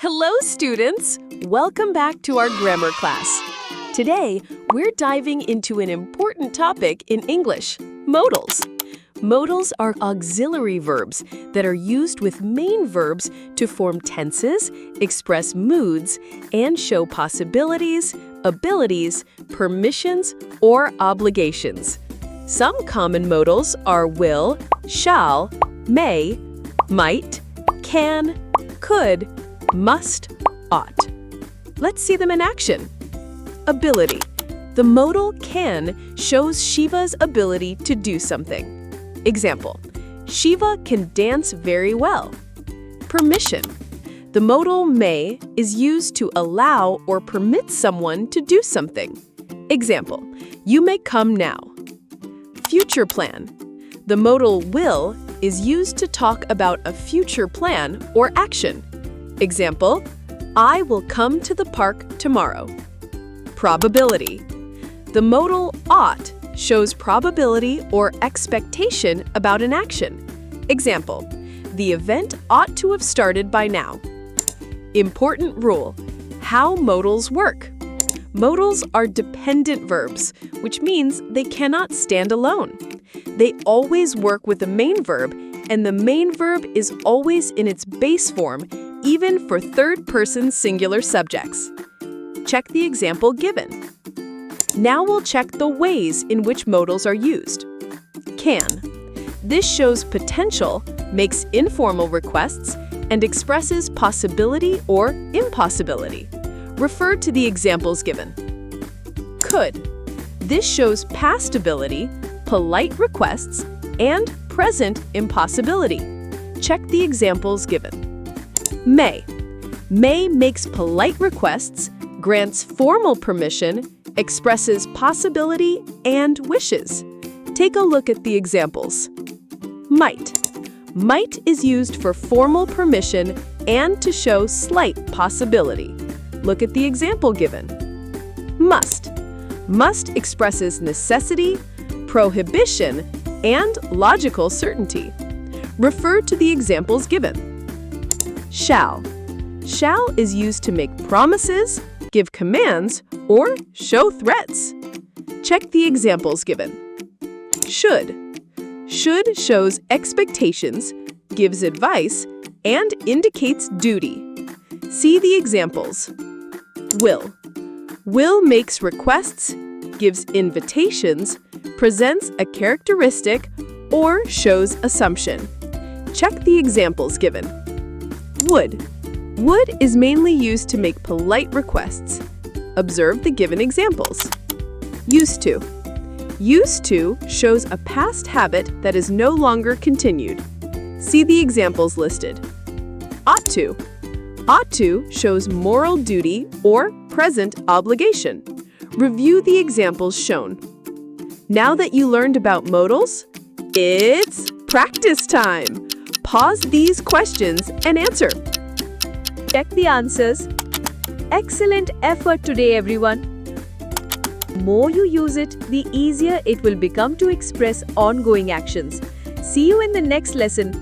Hello, students! Welcome back to our grammar class. Today, we're diving into an important topic in English, modals. Modals are auxiliary verbs that are used with main verbs to form tenses, express moods, and show possibilities, abilities, permissions, or obligations. Some common modals are will, shall, may, might, can, could, must, ought. Let's see them in action. Ability. The modal can shows Shiva's ability to do something. Example, Shiva can dance very well. Permission. The modal may is used to allow or permit someone to do something. Example, you may come now. Future plan. The modal will is used to talk about a future plan or action. Example, I will come to the park tomorrow. Probability. The modal ought shows probability or expectation about an action. Example, the event ought to have started by now. Important rule. How modals work. Modals are dependent verbs, which means they cannot stand alone. They always work with the main verb, and the main verb is always in its base form, even for third-person singular subjects. Check the example given. Now we'll check the ways in which modals are used. Can. This shows potential, makes informal requests, and expresses possibility or impossibility. Refer to the examples given. Could. This shows past ability, polite requests, and present impossibility. Check the examples given. May. May makes polite requests, grants formal permission, expresses possibility and wishes. Take a look at the examples. Might. Might is used for formal permission and to show slight possibility. Look at the example given. Must. Must expresses necessity, prohibition, and logical certainty. Refer to the examples given. Shall. Shall is used to make promises, give commands, or show threats. Check the examples given. Should. Should shows expectations, gives advice, and indicates duty. See the examples. Will. Will makes requests, gives invitations, presents a characteristic, or shows assumption. Check the examples given. Would. Would is mainly used to make polite requests. Observe the given examples. Used to. Used to shows a past habit that is no longer continued. See the examples listed. Ought to. Ought to shows moral duty or present obligation. Review the examples shown. Now that you learned about modals, it's practice time. Pause these questions and answer. Check the answers. Excellent effort today, everyone. The more you use it, the easier it will become to express ongoing actions. See you in the next lesson.